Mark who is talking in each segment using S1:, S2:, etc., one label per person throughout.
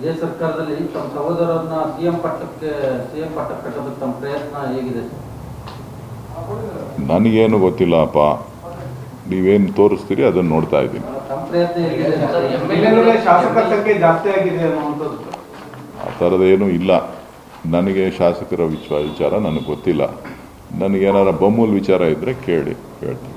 S1: ಇದೇ ಸರ್ಕಾರದಲ್ಲಿ ತಮ್ಮ ಸಹೋದರರನ್ನ ಸಿಎಂ ಪಟ್ಟಕ್ಕೆ ಕಟ್ಟೋದಕ್ಕೆ ತಮ್ಮ ಪ್ರಯತ್ನ ಹೇಗಿದೆ?
S2: ನನಗೇನು ಗೊತ್ತಿಲ್ಲಪ್ಪ, ನೀವೇನು ತೋರಿಸ್ತೀರಿ ಅದನ್ನು ನೋಡ್ತಾ ಇದ್ದೀನಿ. ಆ ಥರದ್ದೇನೂ ಇಲ್ಲ. ನನಗೆ ಶಾಸಕರ ವಿಚಾರ ನನಗೆ ಗೊತ್ತಿಲ್ಲ. ನನಗೇನಾರ ಬೊಮ್ಮೂಲ್ ವಿಚಾರ ಇದ್ದರೆ ಕೇಳಿ ಹೇಳ್ತೀನಿ.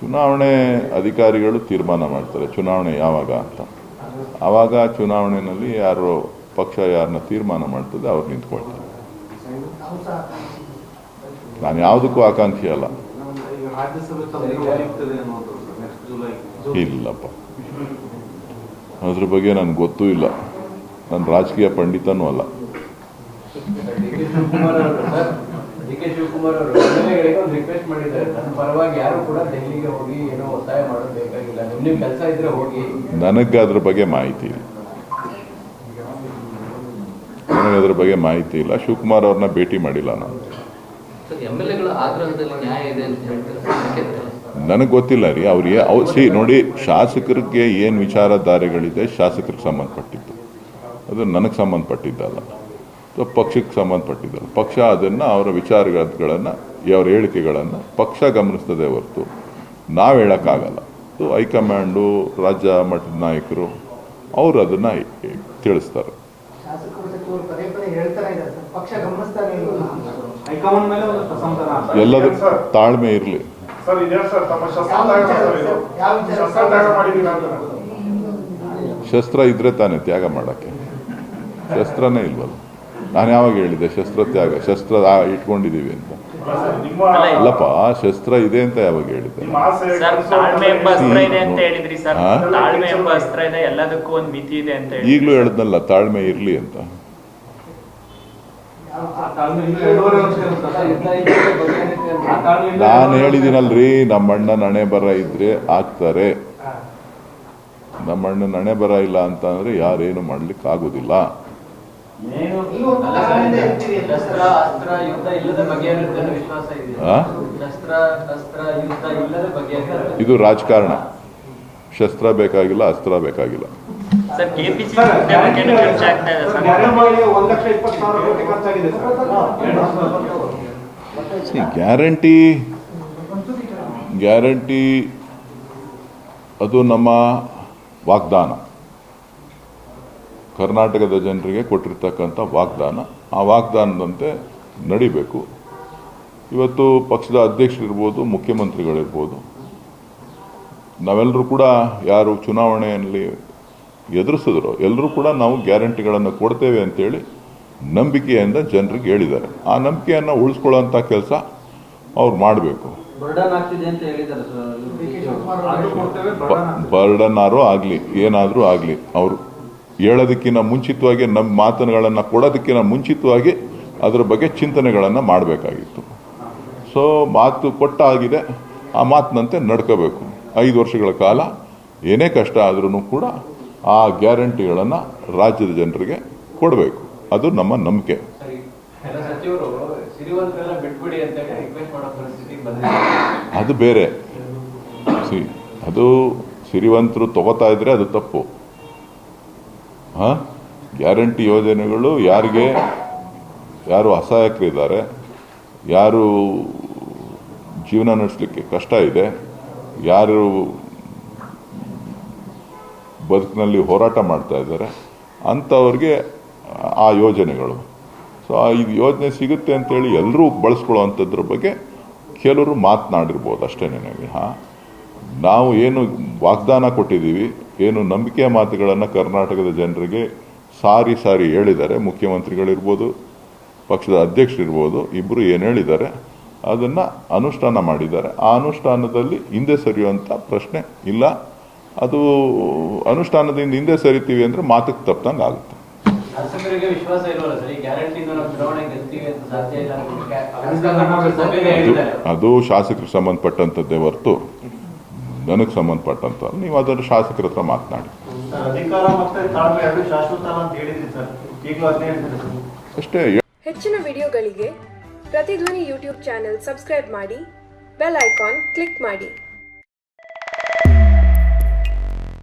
S2: ಚುನಾವಣೆ ಅಧಿಕಾರಿಗಳು ತೀರ್ಮಾನ ಮಾಡ್ತಾರೆ ಚುನಾವಣೆ ಯಾವಾಗ ಅಂತ. ಆವಾಗ ಚುನಾವಣೆಯಲ್ಲಿ ಯಾರು ಪಕ್ಷ ಯಾರನ್ನ ತೀರ್ಮಾನ ಮಾಡ್ತದೆ ಅವ್ರು ನಿಂತ್ಕೊಳ್ತಾರೆ. ನಾನು ಯಾವುದಕ್ಕೂ ಆಕಾಂಕ್ಷಿ ಅಲ್ಲ. ಇಲ್ಲಪ್ಪ, ಅದ್ರ ಬಗ್ಗೆ ನನಗೆ ಗೊತ್ತೂ ಇಲ್ಲ. ನಾನು ರಾಜಕೀಯ ಪಂಡಿತನೂ ಅಲ್ಲ.
S3: ಡಿ.ಕೆ. ಶಿವಕುಮಾರ್ ಅವರು ಒಂದು ರಿಕ್ವೆಸ್ಟ್ ಮಾಡಿದ್ದಾರೆ, ನನ್ನ ಪರವಾಗಿ ಯಾರು ಕೂಡ ದೆಹಲಿಗೆ ಹೋಗಿ ಏನೋ ಒತ್ತಾಯ ಮಾಡೋದು ಬೇಕಾಗಿಲ್ಲ, ನಿಮ್ಮ ಕೆಲಸ ಇದ್ರೆ ಹೋಗಿ.
S2: ನನಗೆ ಅದ್ರ ಬಗ್ಗೆ ಮಾಹಿತಿ ಇಲ್ಲ. ಶಿವಕುಮಾರ್ ಅವ್ರನ್ನ ಭೇಟಿ ಮಾಡಿಲ್ಲ ನಾನು. ನನಗೆ ಗೊತ್ತಿಲ್ಲ ರೀ. ಅವ್ರಿಗೆ ನೋಡಿ, ಶಾಸಕರಿಗೆ ಏನು ವಿಚಾರಧಾರೆಗಳಿದೆ ಶಾಸಕರಿಗೆ ಸಂಬಂಧಪಟ್ಟಿದ್ದು, ಅದು ನನಗೆ ಸಂಬಂಧಪಟ್ಟಿದ್ದಲ್ಲ, ಪಕ್ಷಕ್ಕೆ ಸಂಬಂಧಪಟ್ಟಿದ್ದಲ್ಲ. ಪಕ್ಷ ಅದನ್ನು ಅವರ ವಿಚಾರಗಳನ್ನು ಅವರ ಹೇಳಿಕೆಗಳನ್ನು ಪಕ್ಷ ಗಮನಿಸ್ತದೆ ಹೊರತು ನಾವು ಹೇಳೋಕ್ಕಾಗಲ್ಲ. ಹೈಕಮಾಂಡು ರಾಜ್ಯ ಮಟ್ಟದ ನಾಯಕರು ಅವರು ಅದನ್ನು ತಿಳಿಸ್ತಾರೆ. ಎಲ್ಲದೂ ತಾಳ್ಮೆ ಇರಲಿ. ಶಸ್ತ್ರ ಇದ್ರೆ ತಾನೇ ತ್ಯಾಗ ಮಾಡೋಕ್ಕೆ. ಶಸ್ತ್ರನೇ ಇಲ್ವಲ್ಲ. ನಾನು ಯಾವಾಗ ಹೇಳಿದೆ ಶಸ್ತ್ರ ಇಟ್ಕೊಂಡಿದ್ದೀವಿ ಅಂತ? ಅಲ್ಲಪ್ಪ, ಶಸ್ತ್ರ ಇದೆ ಅಂತ ಯಾವಾಗ ಹೇಳಿದೆ? ಈಗಲೂ ಹೇಳಿದ್ನಲ್ಲ ತಾಳ್ಮೆ ಇರ್ಲಿ ಅಂತ. ನಾನು ಹೇಳಿದ್ದೀನಲ್ರಿ, ನಮ್ಮಣ್ಣನ ಹಣೆ ಬರ ಇದ್ರೆ ಆಗ್ತಾರೆ. ನಮ್ಮಣ್ಣನ ಹಣೆ ಬರ ಇಲ್ಲ ಅಂತ ಅಂದ್ರೆ ಯಾರೇನು ಮಾಡ್ಲಿಕ್ಕೆ ಆಗುದಿಲ್ಲ. ಇದು ರಾಜಕಾರಣ. ಶಸ್ತ್ರ ಬೇಕಾಗಿಲ್ಲ, ಅಸ್ತ್ರ ಬೇಕಾಗಿಲ್ಲ. ಗ್ಯಾರಂಟಿ ಅದು ನಮ್ಮ ವಾಗ್ದಾನ, ಕರ್ನಾಟಕದ ಜನರಿಗೆ ಕೊಟ್ಟಿರ್ತಕ್ಕಂಥ ವಾಗ್ದಾನ. ಆ ವಾಗ್ದಾನದಂತೆ ನಡಿಬೇಕು. ಇವತ್ತು ಪಕ್ಷದ ಅಧ್ಯಕ್ಷರಿರ್ಬೋದು, ಮುಖ್ಯಮಂತ್ರಿಗಳಿರ್ಬೋದು, ನಾವೆಲ್ಲರೂ ಕೂಡ ಯಾರು ಚುನಾವಣೆಯಲ್ಲಿ ಎದುರಿಸಿದ್ರು ಎಲ್ಲರೂ ಕೂಡ ನಾವು ಗ್ಯಾರಂಟಿಗಳನ್ನು ಕೊಡ್ತೇವೆ ಅಂತೇಳಿ ನಂಬಿಕೆಯಿಂದ ಜನರಿಗೆ ಹೇಳಿದ್ದಾರೆ. ಆ ನಂಬಿಕೆಯನ್ನು ಉಳಿಸ್ಕೊಳ್ಳೋಂಥ ಕೆಲಸ ಅವ್ರು ಮಾಡಬೇಕು. ಬರ್ಡನ್ನಾರು ಆಗಲಿ, ಏನಾದರೂ ಆಗಲಿ, ಅವರು ಹೇಳೋದಕ್ಕಿಂತ ಮುಂಚಿತವಾಗಿ, ನಮ್ಮ ಮಾತುಗಳನ್ನು ಕೊಡೋದಕ್ಕಿಂತ ಮುಂಚಿತವಾಗಿ ಅದರ ಬಗ್ಗೆ ಚಿಂತನೆಗಳನ್ನು ಮಾಡಬೇಕಾಗಿತ್ತು. ಸೊ ಮಾತು ಕೊಟ್ಟಾಗಿದೆ, ಆ ಮಾತಿನಂತೆ ನಡ್ಕೋಬೇಕು. 5 ವರ್ಷಗಳ ಕಾಲ ಏನೇ ಕಷ್ಟ ಆದ್ರೂ ಕೂಡ ಆ ಗ್ಯಾರಂಟಿಗಳನ್ನು ರಾಜ್ಯದ ಜನರಿಗೆ ಕೊಡಬೇಕು. ಅದು ನಮ್ಮ ನಂಬಿಕೆ. ಅದು ಬೇರೆ. ಅದು ಸಿರಿವಂತರು ತಗೋತಾ ಇದ್ರೆ ಅದು ತಪ್ಪು. ಗ್ಯಾರಂಟಿ ಯೋಜನೆಗಳು ಯಾರು ಅಸಹಾಯಕರಿದ್ದಾರೆ, ಯಾರು ಜೀವನ ನಡೆಸಲಿಕ್ಕೆ ಕಷ್ಟ ಇದೆ, ಯಾರು ಬದುಕಿನಲ್ಲಿ ಹೋರಾಟ ಮಾಡ್ತಾ ಇದ್ದಾರೆ ಅಂಥವ್ರಿಗೆ ಆ ಯೋಜನೆಗಳು. ಸೊ ಈ ಯೋಜನೆ ಸಿಗುತ್ತೆ ಅಂತೇಳಿ ಎಲ್ಲರೂ ಬಳಸ್ಕೊಳ್ಳೋವಂಥದ್ರ ಬಗ್ಗೆ ಕೆಲವರು ಮಾತನಾಡಿರ್ಬೋದು ಅಷ್ಟೇ. ನನಗೆ ನಾವು ಏನು ವಾಗ್ದಾನ ಕೊಟ್ಟಿದ್ದೀವಿ, ಏನು ನಂಬಿಕೆಯ ಮಾತುಗಳನ್ನು ಕರ್ನಾಟಕದ ಜನರಿಗೆ ಸಾರಿ ಹೇಳಿದ್ದಾರೆ. ಮುಖ್ಯಮಂತ್ರಿಗಳಿರ್ಬೋದು, ಪಕ್ಷದ ಅಧ್ಯಕ್ಷರಿರ್ಬೋದು, ಇಬ್ಬರು ಏನು ಹೇಳಿದ್ದಾರೆ ಅದನ್ನು ಅನುಷ್ಠಾನ ಮಾಡಿದ್ದಾರೆ. ಆ ಅನುಷ್ಠಾನದಲ್ಲಿ ಹಿಂದೆ ಸರಿಯುವಂಥ ಪ್ರಶ್ನೆ ಇಲ್ಲ. ಅದು ಅನುಷ್ಠಾನದಿಂದ ಹಿಂದೆ ಸರಿತೀವಿ ಅಂದರೆ ಮಾತಕ್ಕೆ ತಪ್ಪದಂಗೆ ಆಗುತ್ತೆ. ಅದು ಶಾಸಕರಿಗೆ ಸಂಬಂಧಪಟ್ಟಂಥದ್ದೇ ಹೊರತು ನನಗೆ ಸಂಬಂಧಪಟ್ಟಂತ. ನೀವು ಅದರ ಶಾಸಕರ ಹತ್ರ ಮಾತನಾಡಿ ಅಷ್ಟೇ.
S4: ಹೆಚ್ಚಿನ ವಿಡಿಯೋಗಳಿಗೆ ಪ್ರತಿಧ್ವನಿ ಯೂಟ್ಯೂಬ್ ಚಾನೆಲ್ ಸಬ್ಸ್ಕ್ರೈಬ್ ಮಾಡಿ, ಬೆಲ್ ಐಕಾನ್ ಕ್ಲಿಕ್ ಮಾಡಿ.